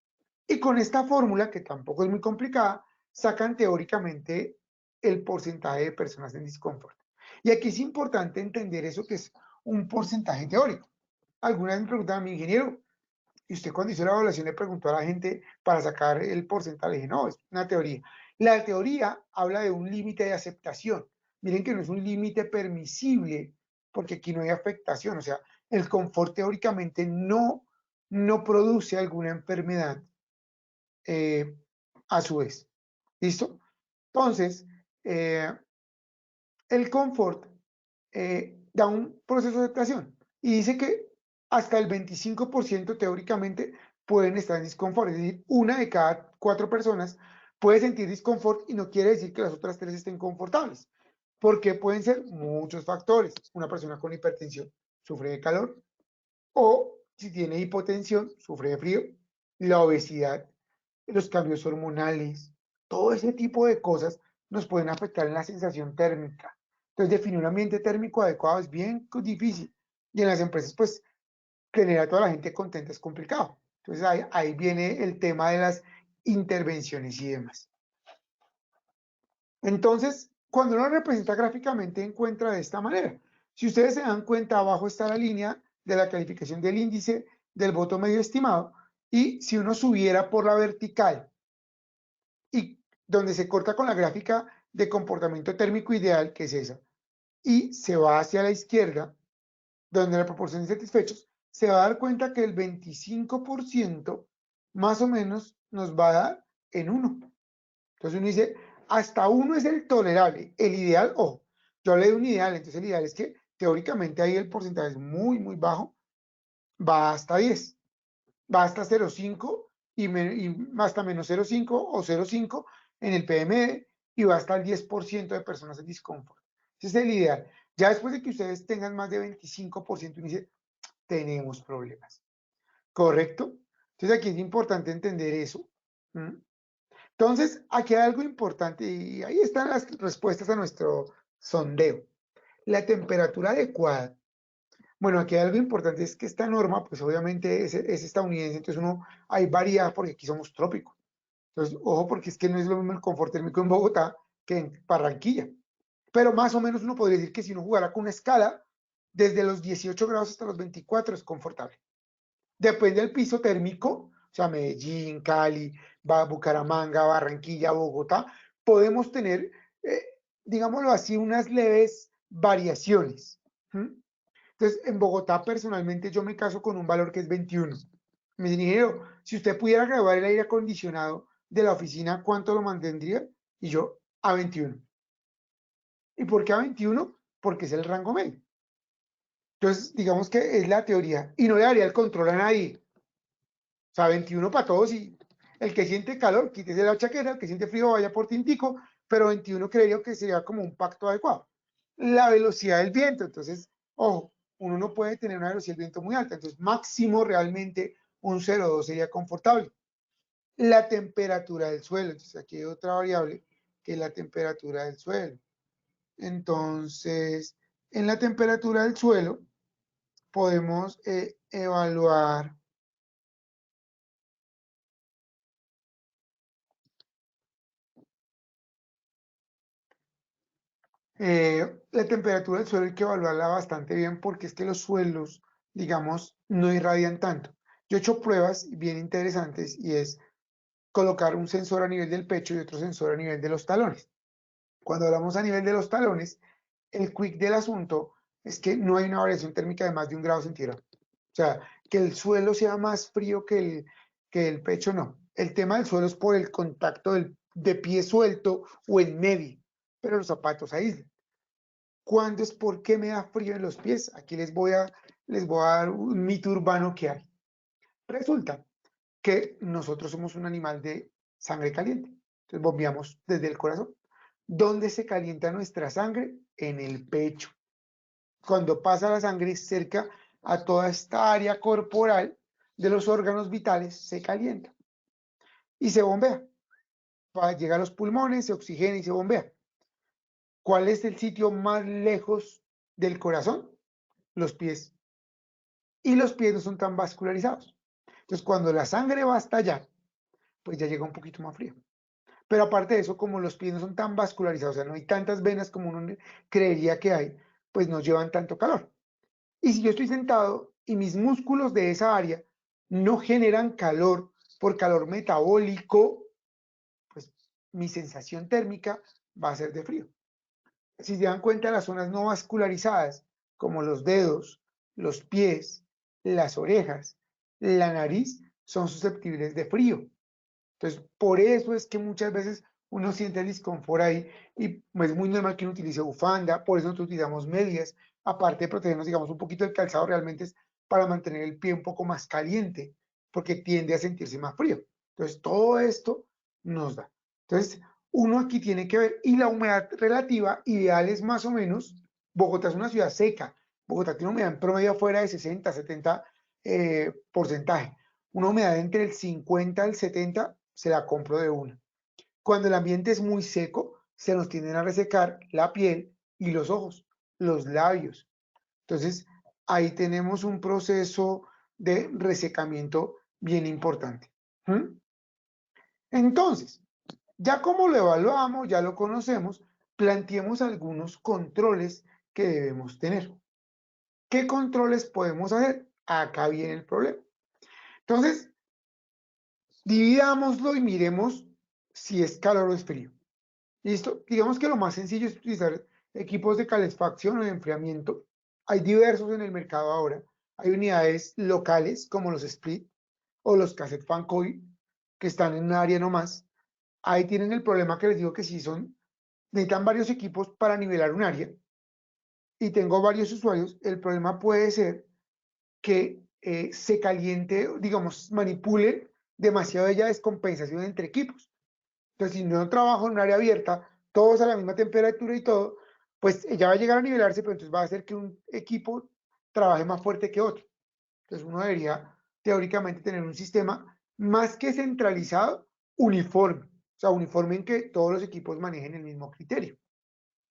y con esta fórmula, que tampoco es muy complicada, sacan teóricamente el porcentaje de personas en disconfort. Y aquí es importante entender eso, que es un porcentaje teórico. Algunas me preguntan a mi ingeniero, y usted cuando hizo la evaluación le preguntó a la gente para sacar el porcentaje. Le dije, no, es una teoría. La teoría habla de un límite de aceptación. Miren que no es un límite permisible, porque aquí no hay afectación. O sea, el confort teóricamente no produce alguna enfermedad a su vez. ¿Listo? Entonces, el confort da un proceso de aceptación y dice que hasta el 25% teóricamente pueden estar en disconfort. Es decir, una de cada 4 personas puede sentir disconfort y no quiere decir que las otras 3 estén confortables, porque pueden ser muchos factores. Una persona con hipertensión sufre de calor, o si tiene hipotensión sufre de frío, la obesidad, los cambios hormonales, todo ese tipo de cosas nos pueden afectar en la sensación térmica. Entonces, definir un ambiente térmico adecuado es bien difícil. Y en las empresas, pues, tener a toda la gente contenta es complicado. Entonces, ahí viene el tema de las intervenciones y demás. Entonces, cuando uno representa gráficamente, encuentra de esta manera. Si ustedes se dan cuenta, abajo está la línea de la calificación del índice del voto medio estimado, y si uno subiera por la vertical y donde se corta con la gráfica de comportamiento térmico ideal, que es esa, y se va hacia la izquierda, donde la proporción de insatisfechos, se va a dar cuenta que el 25% más o menos nos va a dar en 1. Entonces uno dice, hasta 1 es el tolerable. El ideal, ojo, yo hablé de un ideal, entonces el ideal es que teóricamente ahí el porcentaje es muy, muy bajo, va hasta 10, va hasta 0,5 y hasta menos 0,5 o 0,5 en el PMD, y va hasta el 10% de personas en disconfort. Ese es el ideal. Ya después de que ustedes tengan más de 25%, uno dice, tenemos problemas. ¿Correcto? Entonces aquí es importante entender eso. Entonces, aquí hay algo importante y ahí están las respuestas a nuestro sondeo. La temperatura adecuada. Bueno, aquí hay algo importante, es que esta norma, pues obviamente es estadounidense, entonces uno ahí varía porque aquí somos trópicos. Entonces, ojo, porque es que no es lo mismo el confort térmico en Bogotá que en Barranquilla. Pero más o menos uno podría decir que si uno jugara con una escala, desde los 18 grados hasta los 24 es confortable. Depende del piso térmico, o sea, Medellín, Cali, Bucaramanga, Barranquilla, Bogotá, podemos tener, digámoslo así, unas leves variaciones. Entonces, en Bogotá, personalmente, yo me caso con un valor que es 21. Me dice, ingeniero, si usted pudiera graduar el aire acondicionado de la oficina, ¿cuánto lo mantendría? Y yo, a 21. ¿Y por qué a 21? Porque es el rango medio. Entonces, digamos que es la teoría y no le daría el control a nadie. O sea, 21 para todos, y el que siente calor, quítese la chaqueta, el que siente frío, vaya por tintico, pero 21 creería que sería como un pacto adecuado. La velocidad del viento, entonces, ojo, uno no puede tener una velocidad del viento muy alta, entonces máximo realmente un 0,2 sería confortable. La temperatura del suelo, entonces aquí hay otra variable que es la temperatura del suelo. Entonces, en la temperatura del suelo podemos evaluar la temperatura del suelo. Hay que evaluarla bastante bien porque es que los suelos, digamos, no irradian tanto. Yo he hecho pruebas bien interesantes y es colocar un sensor a nivel del pecho y otro sensor a nivel de los talones. Cuando hablamos a nivel de los talones, el quick del asunto es que no hay una variación térmica de más de 1 grado centígrado. O sea, que el suelo sea más frío que el pecho, no. El tema del suelo es por el contacto de pie suelto o en medio, pero los zapatos aíslan. ¿Cuándo es por qué me da frío en los pies? Aquí les voy a dar un mito urbano que hay. Resulta que nosotros somos un animal de sangre caliente. Entonces bombeamos desde el corazón. ¿Dónde se calienta nuestra sangre? En el pecho. Cuando pasa la sangre cerca a toda esta área corporal de los órganos vitales, se calienta y se bombea. Llega a los pulmones, se oxigena y se bombea. ¿Cuál es el sitio más lejos del corazón? Los pies. Y los pies no son tan vascularizados. Entonces, cuando la sangre va hasta allá, pues ya llega un poquito más frío. Pero aparte de eso, como los pies no son tan vascularizados, o sea, no hay tantas venas como uno creería que hay, pues no llevan tanto calor. Y si yo estoy sentado y mis músculos de esa área no generan calor por calor metabólico, pues mi sensación térmica va a ser de frío. Si se dan cuenta, las zonas no vascularizadas, como los dedos, los pies, las orejas, la nariz, son susceptibles de frío. Entonces, por eso es que muchas veces uno siente el disconfort ahí y es muy normal que uno utilice bufanda, por eso nosotros utilizamos medias, aparte de protegernos, digamos, un poquito del calzado, realmente es para mantener el pie un poco más caliente, porque tiende a sentirse más frío. Entonces, todo esto nos da. Entonces, uno aquí tiene que ver, y la humedad relativa ideal es más o menos, Bogotá es una ciudad seca, Bogotá tiene una humedad en promedio afuera de 60, 70 porcentaje, una humedad entre el 50 al 70 se la compro de una. Cuando el ambiente es muy seco, se nos tienden a resecar la piel y los ojos, los labios. Entonces, ahí tenemos un proceso de resecamiento bien importante. Entonces, ya como lo evaluamos, ya lo conocemos, planteemos algunos controles que debemos tener. ¿Qué controles podemos hacer? Acá viene el problema. Entonces, dividámoslo y miremos si es calor o es frío. ¿Listo? Digamos que lo más sencillo es utilizar equipos de calefacción o de enfriamiento. Hay diversos en el mercado ahora. Hay unidades locales como los split o los cassette fan coil que están en un área nomás. Ahí tienen el problema que les digo que si necesitan varios equipos para nivelar un área y tengo varios usuarios, el problema puede ser que se caliente, digamos, manipule demasiado ella descompensación entre equipos. Entonces, si no trabajo en un área abierta, todos a la misma temperatura y todo, pues ella va a llegar a nivelarse, pero entonces va a hacer que un equipo trabaje más fuerte que otro. Entonces, uno debería teóricamente tener un sistema más que centralizado, uniforme. O sea, uniforme en que todos los equipos manejen el mismo criterio.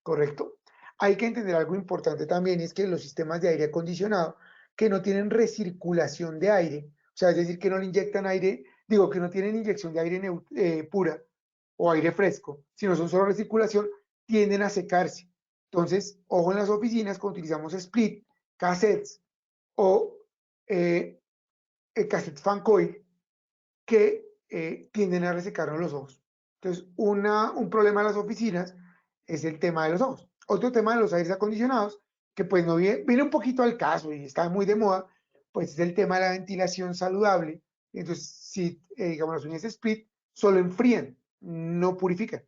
¿Correcto? Hay que entender algo importante también, es que los sistemas de aire acondicionado que no tienen recirculación de aire, o sea, es decir, que no le inyectan aire, digo, que no tienen inyección de aire pura o aire fresco, sino son solo recirculación, tienden a secarse. Entonces, ojo en las oficinas cuando utilizamos split, cassettes o cassette fan coil, que tienden a resecarnos los ojos. Entonces, un problema en las oficinas es el tema de los ojos. Otro tema de los aires acondicionados, que pues no viene un poquito al caso y está muy de moda, pues es el tema de la ventilación saludable. Entonces, si digamos las unidades split solo enfrían, no purifican.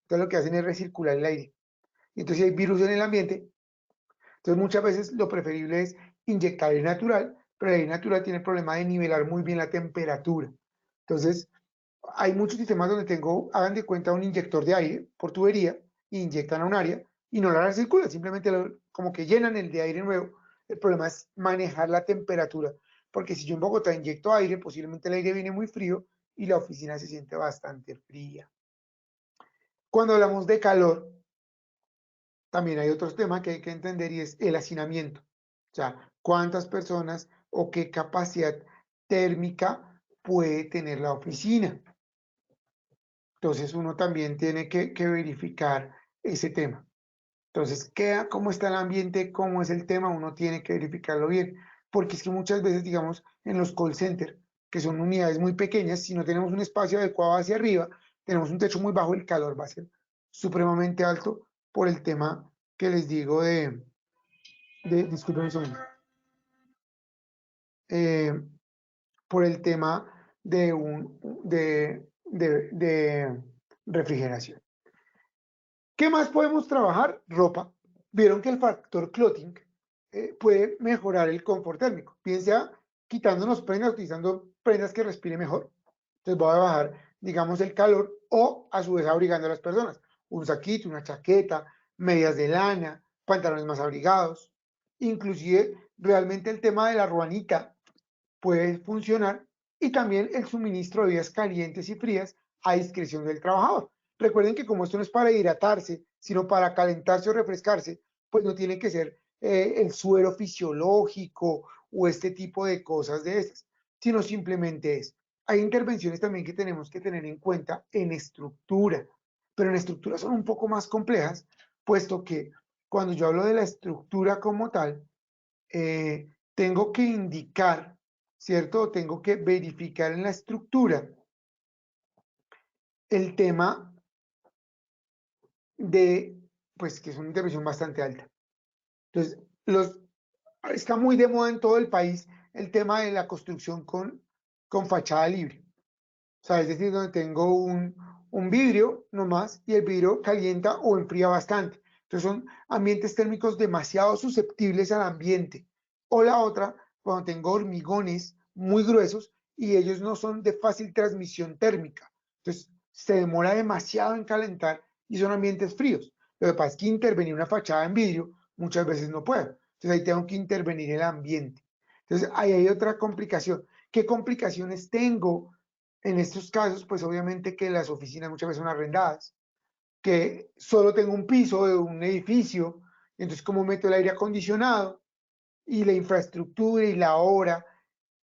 Entonces lo que hacen es recircular el aire. Entonces si hay virus en el ambiente, entonces muchas veces lo preferible es inyectar aire natural, pero el aire natural tiene el problema de nivelar muy bien la temperatura. Entonces, hay muchos sistemas donde hagan de cuenta un inyector de aire por tubería, e inyectan a un área y no la recirculan, simplemente como que llenan el de aire nuevo. El problema es manejar la temperatura, porque si yo en Bogotá inyecto aire, posiblemente el aire viene muy frío y la oficina se siente bastante fría. Cuando hablamos de calor, también hay otros temas que hay que entender y es el hacinamiento. O sea, cuántas personas o qué capacidad térmica puede tener la oficina. Entonces uno también tiene que verificar ese tema. Entonces, cómo está el ambiente, cómo es el tema, uno tiene que verificarlo bien. Porque es que muchas veces, digamos, en los call centers, que son unidades muy pequeñas, si no tenemos un espacio adecuado hacia arriba, tenemos un techo muy bajo, el calor va a ser supremamente alto por el tema que les digo disculpen un segundo. Por el tema de refrigeración. ¿Qué más podemos trabajar? Ropa. Vieron que el factor clothing puede mejorar el confort térmico. Piensa quitándonos prendas, utilizando prendas que respire mejor. Entonces va a bajar, digamos, el calor o a su vez abrigando a las personas. Un saquito, una chaqueta, medias de lana, pantalones más abrigados. Inclusive, realmente el tema de la ruanita puede funcionar y también el suministro de bebidas calientes y frías a discreción del trabajador. Recuerden que como esto no es para hidratarse, sino para calentarse o refrescarse, pues no tiene que ser el suero fisiológico o este tipo de cosas de estas, sino simplemente es. Hay intervenciones también que tenemos que tener en cuenta en estructura, pero en estructura son un poco más complejas, puesto que cuando yo hablo de la estructura como tal, tengo que indicar, ¿cierto? Tengo que verificar en la estructura el tema de, pues que es una intervención bastante alta. Entonces, está muy de moda en todo el país el tema de la construcción con fachada libre. O sea, es decir, donde tengo un vidrio nomás y el vidrio calienta o enfría bastante. Entonces son ambientes térmicos demasiado susceptibles al ambiente. O la otra, cuando tengo hormigones muy gruesos y ellos no son de fácil transmisión térmica. Entonces se demora demasiado en calentar y son ambientes fríos. Lo que pasa es que intervenir una fachada en vidrio muchas veces no puedo. Entonces ahí tengo que intervenir el ambiente. Entonces ahí hay otra complicación. ¿Qué complicaciones tengo en estos casos? Pues obviamente que las oficinas muchas veces son arrendadas, que solo tengo un piso de un edificio, entonces cómo meto el aire acondicionado y la infraestructura y la obra,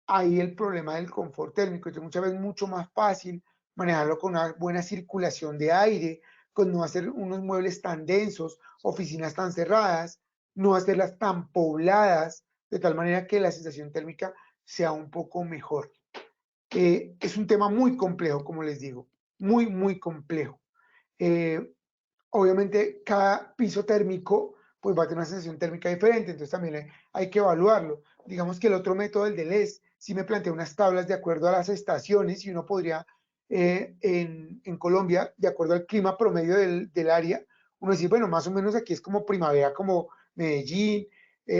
ahí el problema del confort térmico. Entonces muchas veces es mucho más fácil manejarlo con una buena circulación de aire, con no hacer unos muebles tan densos, oficinas tan cerradas, no hacerlas tan pobladas, de tal manera que la sensación térmica sea un poco mejor. Es un tema muy complejo, como les digo, muy, muy complejo. Obviamente cada piso térmico pues va a tener una sensación térmica diferente, entonces también hay que evaluarlo. Digamos que el otro método, el del LES, sí me plantea unas tablas de acuerdo a las estaciones y uno podría en Colombia, de acuerdo al clima promedio del área, uno decir, bueno, más o menos aquí es como primavera como Medellín,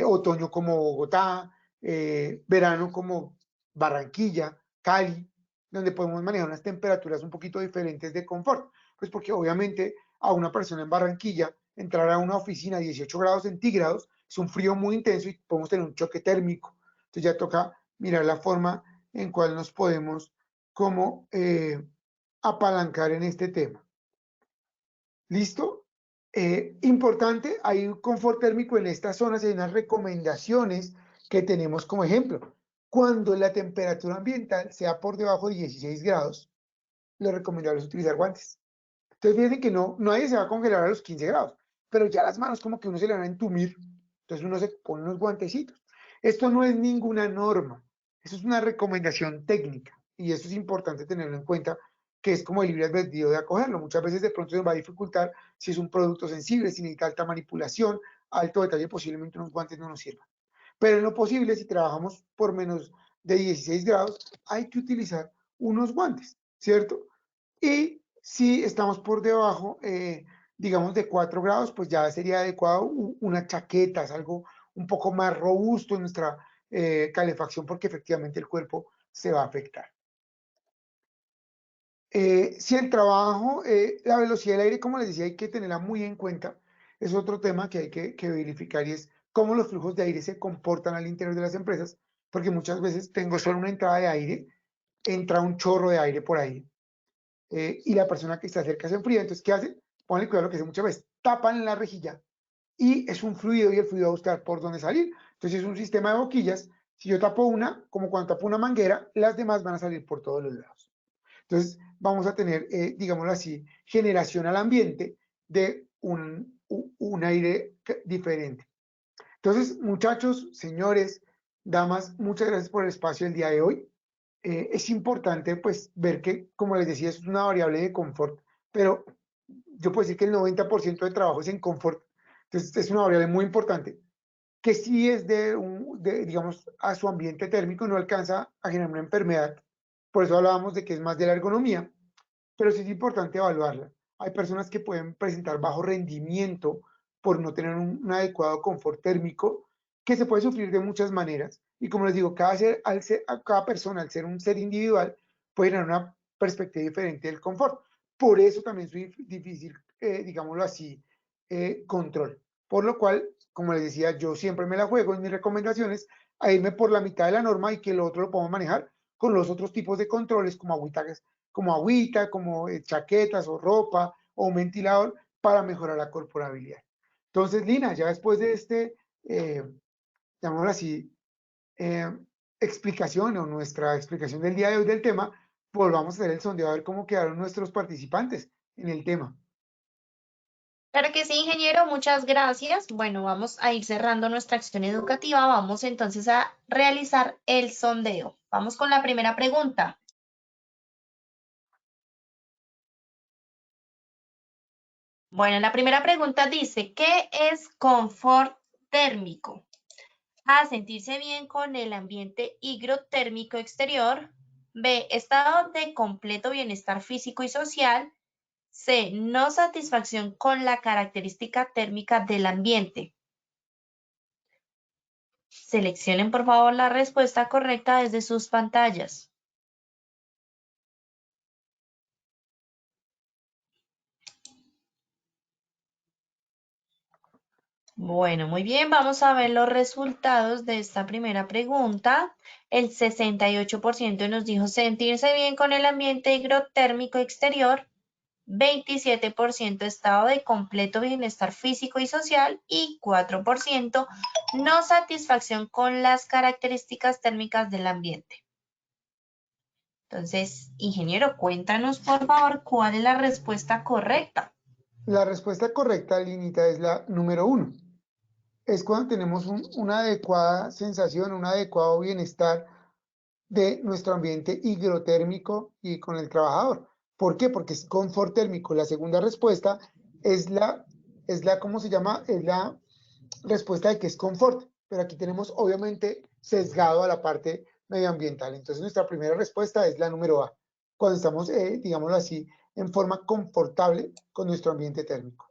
otoño como Bogotá, verano como Barranquilla, Cali, donde podemos manejar unas temperaturas un poquito diferentes de confort, pues porque obviamente a una persona en Barranquilla entrar a una oficina a 18 grados centígrados es un frío muy intenso y podemos tener un choque térmico. Entonces ya toca mirar la forma en cual nos podemos como apalancar en este tema. ¿Listo? Importante, hay un confort térmico en estas zonas y hay unas recomendaciones que tenemos como ejemplo. Cuando la temperatura ambiental sea por debajo de 16 grados, lo recomendable es utilizar guantes. Entonces fíjense que nadie se va a congelar a los 15 grados, pero ya las manos como que uno se le van a entumir, entonces uno se pone unos guantecitos. Esto no es ninguna norma, eso es una recomendación técnica y eso es importante tenerlo en cuenta, que es como el libre albedrío de acogerlo. Muchas veces de pronto nos va a dificultar si es un producto sensible, si necesita alta manipulación, alto detalle, posiblemente unos guantes no nos sirvan. Pero en lo posible, si trabajamos por menos de 16 grados, hay que utilizar unos guantes, ¿cierto? Y si estamos por debajo, digamos de 4 grados, pues ya sería adecuado una chaqueta, es algo un poco más robusto en nuestra calefacción, porque efectivamente el cuerpo se va a afectar. Si el trabajo, la velocidad del aire, como les decía, hay que tenerla muy en cuenta. Es otro tema que hay que verificar y es cómo los flujos de aire se comportan al interior de las empresas, porque muchas veces tengo solo una entrada de aire, entra un chorro de aire por ahí, y la persona que está cerca se enfría. Entonces, ¿qué hace? Ponle cuidado lo que hace muchas veces, tapan la rejilla y es un fluido y el fluido va a buscar por dónde salir. Entonces, es un sistema de boquillas. Si yo tapo una, como cuando tapo una manguera, las demás van a salir por todos los lados. Entonces, vamos a tener, digámoslo así, generación al ambiente de un aire diferente. Entonces, muchachos, señores, damas, muchas gracias por el espacio el día de hoy. Es importante, pues, ver que, como les decía, es una variable de confort, pero yo puedo decir que el 90% del trabajo es en confort. Entonces, es una variable muy importante, que sí es digamos, a su ambiente térmico, no alcanza a generar una enfermedad. Por eso hablábamos de que es más de la ergonomía, pero sí es importante evaluarla. Hay personas que pueden presentar bajo rendimiento por no tener un adecuado confort térmico, que se puede sufrir de muchas maneras. Y como les digo, cada persona, al ser un ser individual, puede tener una perspectiva diferente del confort. Por eso también es difícil, digámoslo así, control. Por lo cual, como les decía, yo siempre me la juego en mis recomendaciones a irme por la mitad de la norma y que el otro lo podamos manejar con los otros tipos de controles como agüita, como chaquetas o ropa o un ventilador para mejorar la corporabilidad. Entonces, Lina, ya después de llamémoslo así, explicación o nuestra explicación del día de hoy del tema, volvamos a hacer el sondeo a ver cómo quedaron nuestros participantes en el tema. Claro que sí, ingeniero, muchas gracias. Bueno, vamos a ir cerrando nuestra acción educativa. Vamos entonces a realizar el sondeo. Vamos con la primera pregunta. Bueno, la primera pregunta dice, ¿qué es confort térmico? A, sentirse bien con el ambiente higrotérmico exterior. B, estado de completo bienestar físico y social. C, no satisfacción con la característica térmica del ambiente. Seleccionen por favor la respuesta correcta desde sus pantallas. Bueno, muy bien, vamos a ver los resultados de esta primera pregunta. El 68% nos dijo sentirse bien con el ambiente higrotérmico exterior, 27% estado de completo bienestar físico y social y 4% no satisfacción con las características térmicas del ambiente. Entonces, ingeniero, cuéntanos por favor cuál es la respuesta correcta. La respuesta correcta, Linita, es la número 1. Es cuando tenemos una adecuada sensación, un adecuado bienestar de nuestro ambiente higrotérmico y con el trabajador. ¿Por qué? Porque es confort térmico. La segunda respuesta es ¿cómo se llama? Es la respuesta de que es confort, pero aquí tenemos obviamente sesgado a la parte medioambiental. Entonces nuestra primera respuesta es la número A, cuando estamos, digámoslo así, en forma confortable con nuestro ambiente térmico.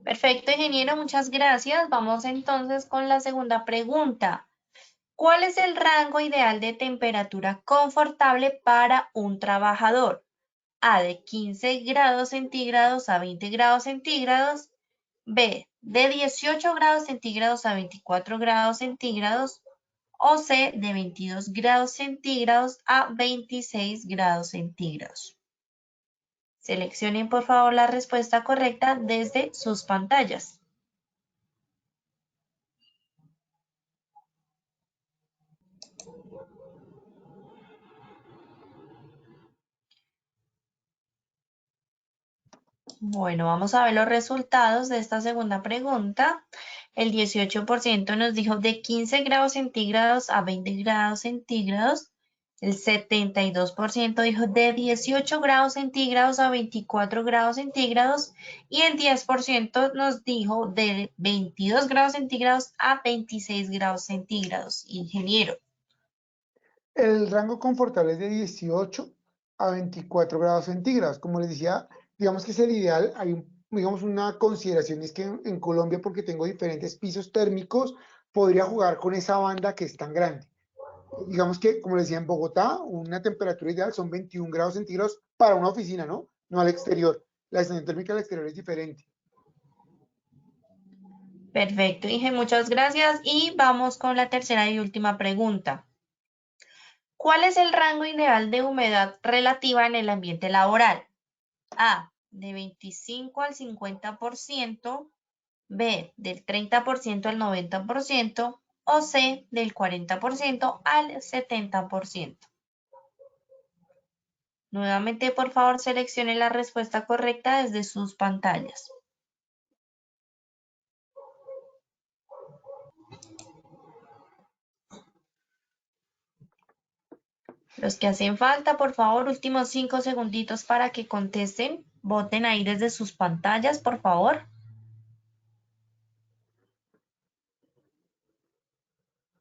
Perfecto, ingeniero, muchas gracias. Vamos entonces con la segunda pregunta. ¿Cuál es el rango ideal de temperatura confortable para un trabajador? A, de 15 grados centígrados a 20 grados centígrados. B, de 18 grados centígrados a 24 grados centígrados. O C, de 22 grados centígrados a 26 grados centígrados. Seleccionen por favor la respuesta correcta desde sus pantallas. Bueno, vamos a ver los resultados de esta segunda pregunta. El 18% nos dijo de 15 grados centígrados a 20 grados centígrados. El 72% dijo de 18 grados centígrados a 24 grados centígrados. Y el 10% nos dijo de 22 grados centígrados a 26 grados centígrados. Ingeniero. El rango confortable es de 18 a 24 grados centígrados. Como les decía, digamos que es el ideal. Hay digamos, una consideración, es que en Colombia, porque tengo diferentes pisos térmicos, podría jugar con esa banda que es tan grande. Digamos que, como les decía, en Bogotá, una temperatura ideal son 21 grados centígrados para una oficina, ¿no? No al exterior. La sensación térmica al exterior es diferente. Perfecto, Inge, muchas gracias. Y vamos con la tercera y última pregunta. ¿Cuál es el rango ideal de humedad relativa en el ambiente laboral? A, de 25 al 50%, B, del 30% al 90%, o C, del 40% al 70%. Nuevamente, por favor, seleccione la respuesta correcta desde sus pantallas. Los que hacen falta, por favor, últimos 5 segunditos para que contesten. Voten ahí desde sus pantallas, por favor.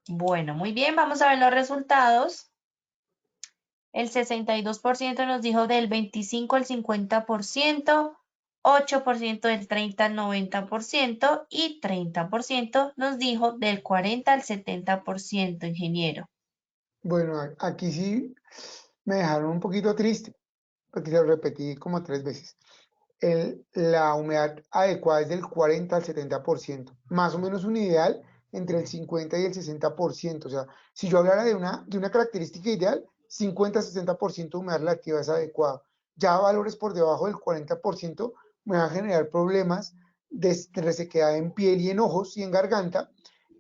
Bueno, muy bien, vamos a ver los resultados. El 62% nos dijo del 25 al 50%, 8% del 30 al 90% y 30% nos dijo del 40 al 70%, ingeniero. Bueno, aquí sí me dejaron un poquito triste, porque lo repetí como 3 veces. La humedad adecuada es del 40 al 70%, más o menos un ideal entre el 50 y el 60%. O sea, si yo hablara de una característica ideal, 50-60% de humedad relativa es adecuado. Ya valores por debajo del 40% me va a generar problemas de resequedad en piel y en ojos y en garganta,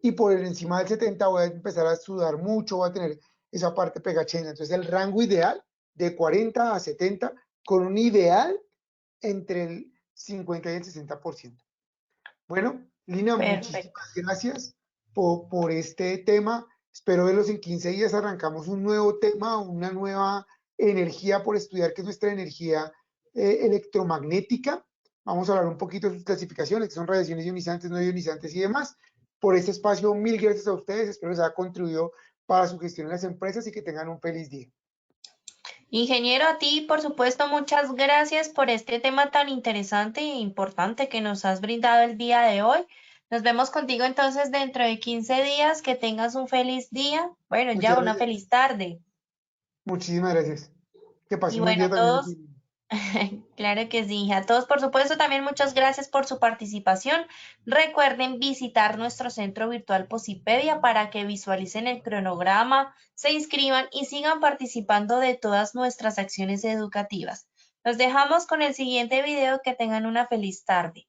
y por encima del 70 voy a empezar a sudar mucho, voy a tener esa parte pegachenta. Entonces el rango ideal de 40 a 70, con un ideal entre el 50 y el 60%. Bueno, Lina, muchísimas gracias por este tema. Espero verlos en 15 días. Arrancamos un nuevo tema, una nueva energía por estudiar, que es nuestra energía electromagnética. Vamos a hablar un poquito de sus clasificaciones, que son radiaciones ionizantes, no ionizantes y demás. Por este espacio, mil gracias a ustedes. Espero les haya contribuido para su gestión en las empresas y que tengan un feliz día. Ingeniero, a ti, por supuesto, muchas gracias por este tema tan interesante e importante que nos has brindado el día de hoy. Nos vemos contigo entonces dentro de 15 días. Que tengas un feliz día. Bueno, ya una feliz tarde. Muchísimas gracias. Que pasen un buen bueno, día a todos, claro que sí. A todos, por supuesto, también muchas gracias por su participación. Recuerden visitar nuestro centro virtual Posipedia para que visualicen el cronograma, se inscriban y sigan participando de todas nuestras acciones educativas. Los dejamos con el siguiente video. Que tengan una feliz tarde.